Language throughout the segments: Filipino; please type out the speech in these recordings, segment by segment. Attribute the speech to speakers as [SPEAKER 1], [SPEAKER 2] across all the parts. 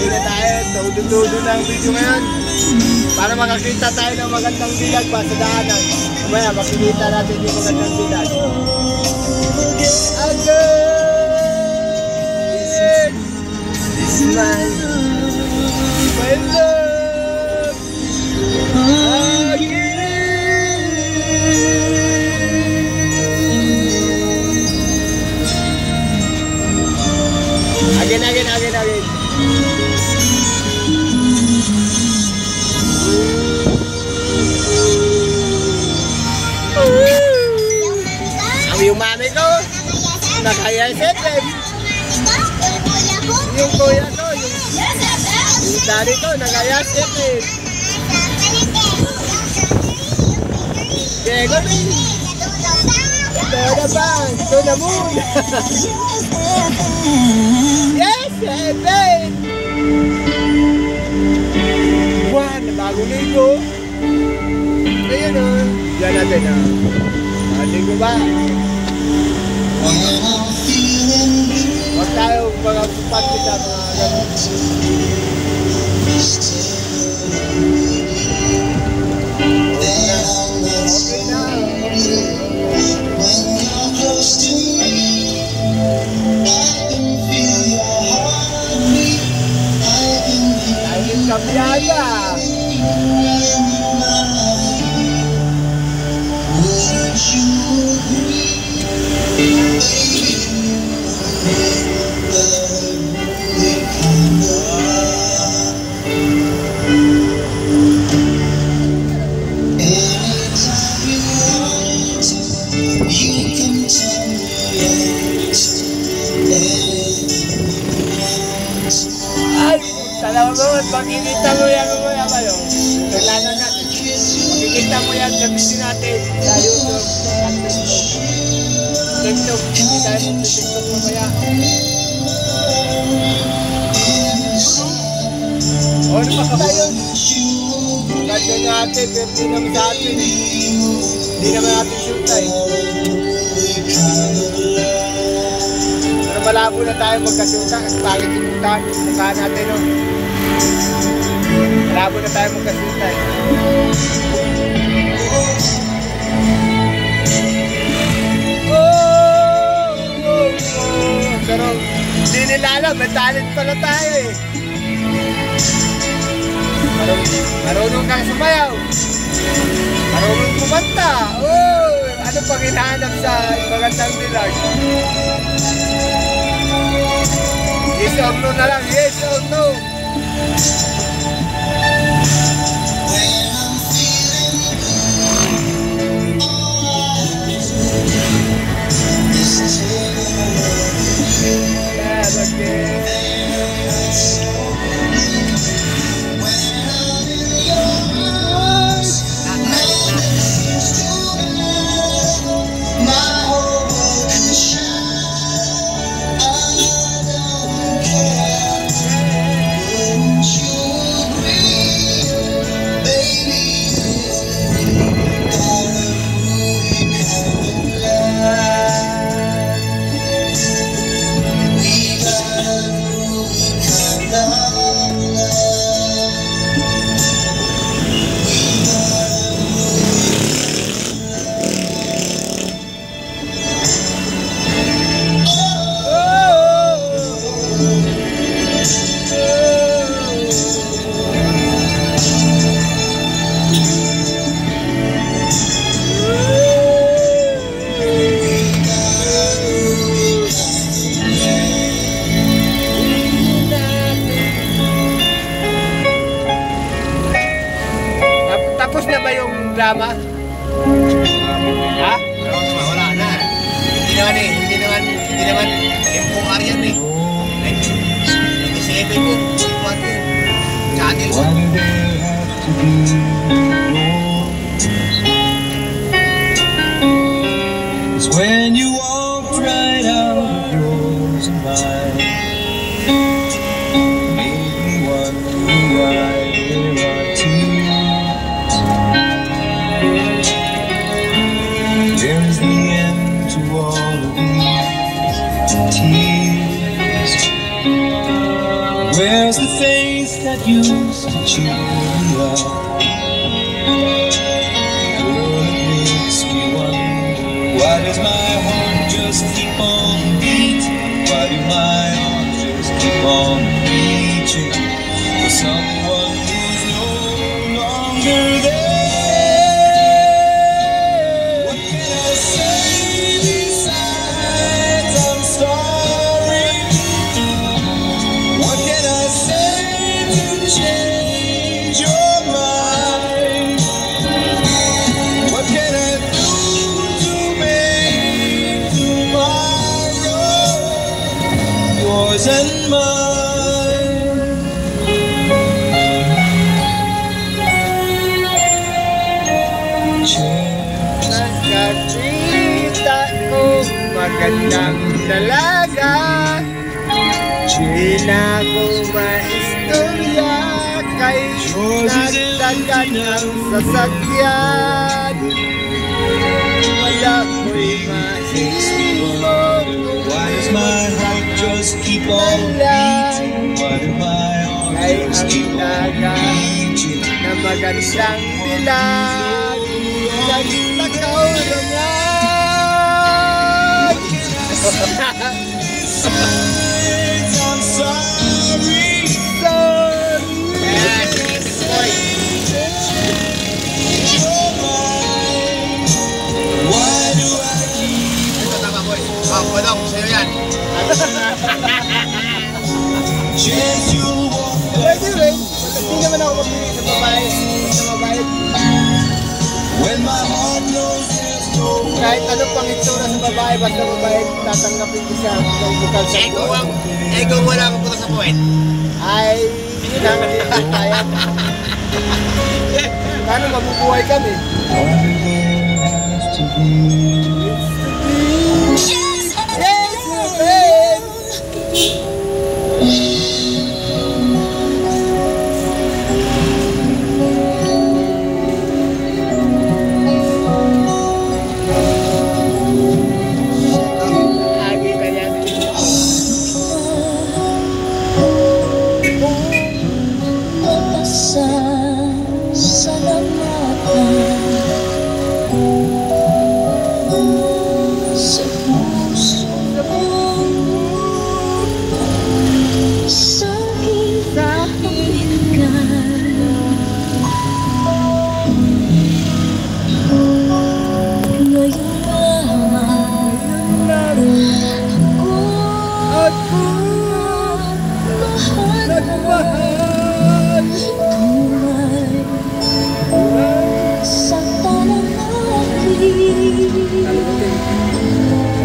[SPEAKER 1] Ready na tayo. Todo-todo na ang video ngayon. Para makakita tayo ng magandang bilag pa sa daanan. Mamaya makikita natin yung magandang bilag. Again! This is my love. Again! Again. Yung mami ko, nakayaset eh. Yung kuya ko, yung daddy ko, nakayaset eh. Diego, ito na ba? Ito na muna. Yes, heaven! Buwan, bagong ligo. Ayan o. Diyan natin o. Ligo ba? Huwag tayo mga pupati sa mga gano'n. Okay na. Tayong kamyada. Salamat mo, makikita mo yan kayo. Kailangan natin. Makikita mo yan sa video natin sa YouTube at TikTok. Hindi tayo mag-TikTok mamaya. O, ano pa ka yun? Kanya natin, pero hindi naman sa atin. Hindi naman natin shoot tayo. Pero malabo na tayo magkasuta kasi pangit yung mukha natin, no? Malabo na tayo magkasuta, eh. Pero hindi nila alam, may talent pala tayo, eh. Marunong kang sumayaw. Marunong kumanta. Oh, ano pang hinahanap sa magandang bilag? Yes or no na lang. Yes or no. Yeah, okay. Tapos na ba yung drama? Ha?
[SPEAKER 2] Wala na. Hindi naman yung Aryan eh. 97 po. Channel ko.
[SPEAKER 3] It's when you walked right out of yours and mine. Made me wonder why there are tears. Where's the end to all of these tears? Where's the face that used to cheer me up. Girl, it makes me wonder, why does my heart just keep on beating? Why do my arms just keep on reaching for someone who's no longer there? What can I say besides I'm sorry? What can I say to change your mind? What can I do to make tomorrow yours and mine?
[SPEAKER 1] Nakakita ko magandang dalaga. Di na ko maistorya kay nagdagan ang sasakyan. Wala ko'y maisipon.
[SPEAKER 3] Why does my heart just keep on beating? Why do my arms just keep on reaching?
[SPEAKER 1] Na magandang dilag naglakaw naman.
[SPEAKER 3] I'm sorry. Why do I keep
[SPEAKER 2] Ito tama boy. Bodong, sa'yo yan.
[SPEAKER 3] chance you walk
[SPEAKER 1] Pwede rin. Hindi naman ako mapili sa babae. Sa babae.
[SPEAKER 3] when my heart knows there's no
[SPEAKER 1] Kahit ano pang itsura sa babae, basta babae, tatanggapin ko siya ng bukal sa buwan.
[SPEAKER 2] Ego mo lang pupunta sa puwet.
[SPEAKER 1] Ay, yun ang kaya. Paano mabubuhay kami? Yes, babe! Agi ka yan.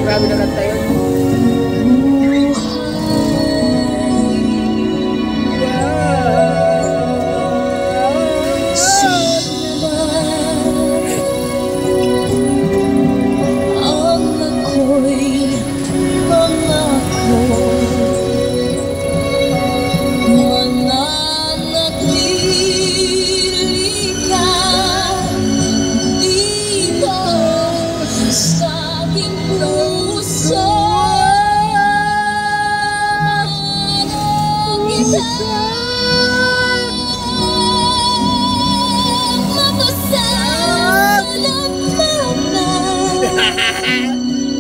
[SPEAKER 1] Grabe na kanta yun.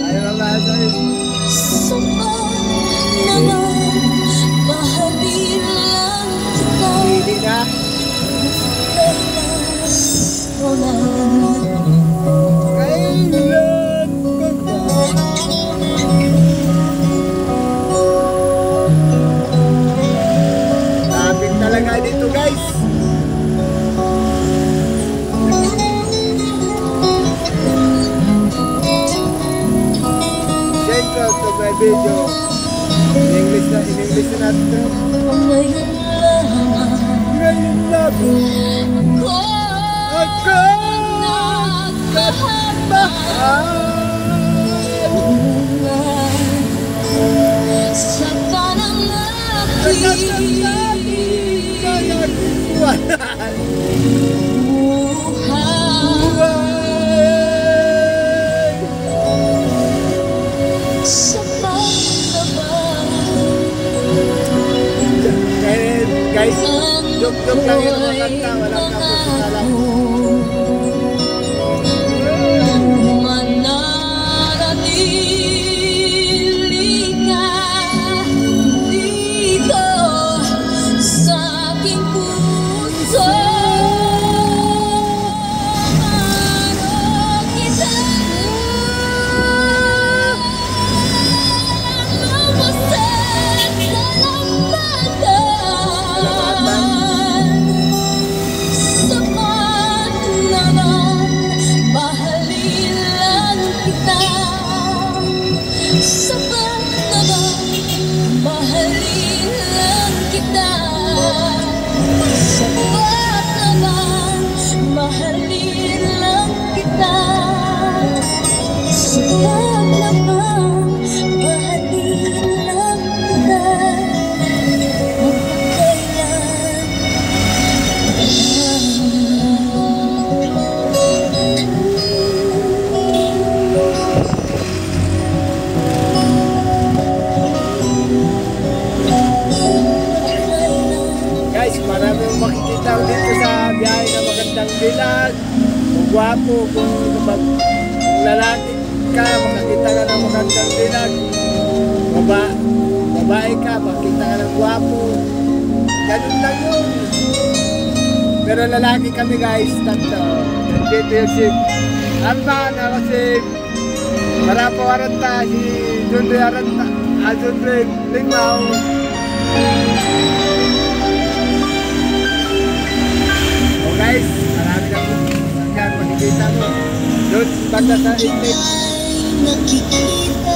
[SPEAKER 1] Ayaw ba sa'yo? Hindi na. Kailan ko ba? Lapit talaga dito guys. Central to my video. In English na natin. Ngayon lang ako nagmahal.
[SPEAKER 4] Sa kanang
[SPEAKER 1] Kaya Guys, joke-joke lang yung mga kanta, walang tapos na lang.
[SPEAKER 4] Mananatili ka dito sa aking puso. Ano kita lumusad sa lampatan. Sapat naman, mahalin lang kita. Sapat naman, mahalin lang kita. Sapat naman, mahalin lang kita. Sapat naman, mahalin lang kita.
[SPEAKER 1] Guys, marami yung makikita dito sa biyahe na magandang bilag. Kung gwapo, kung lalaki ka, makakita ka ng magandang bilag. Babae ka, makikita ka ng gwapo. Ganun lang yun. Pero lalaki kami guys, tatlo. Nandito yung si Arman, ako si Marapo Aranta, si Jundoy Aranta, Jundoy Lingmaw. Oh guys, marami na po. Hanggang makikita mo. Doon, banda sa inlet.
[SPEAKER 4] Nakikita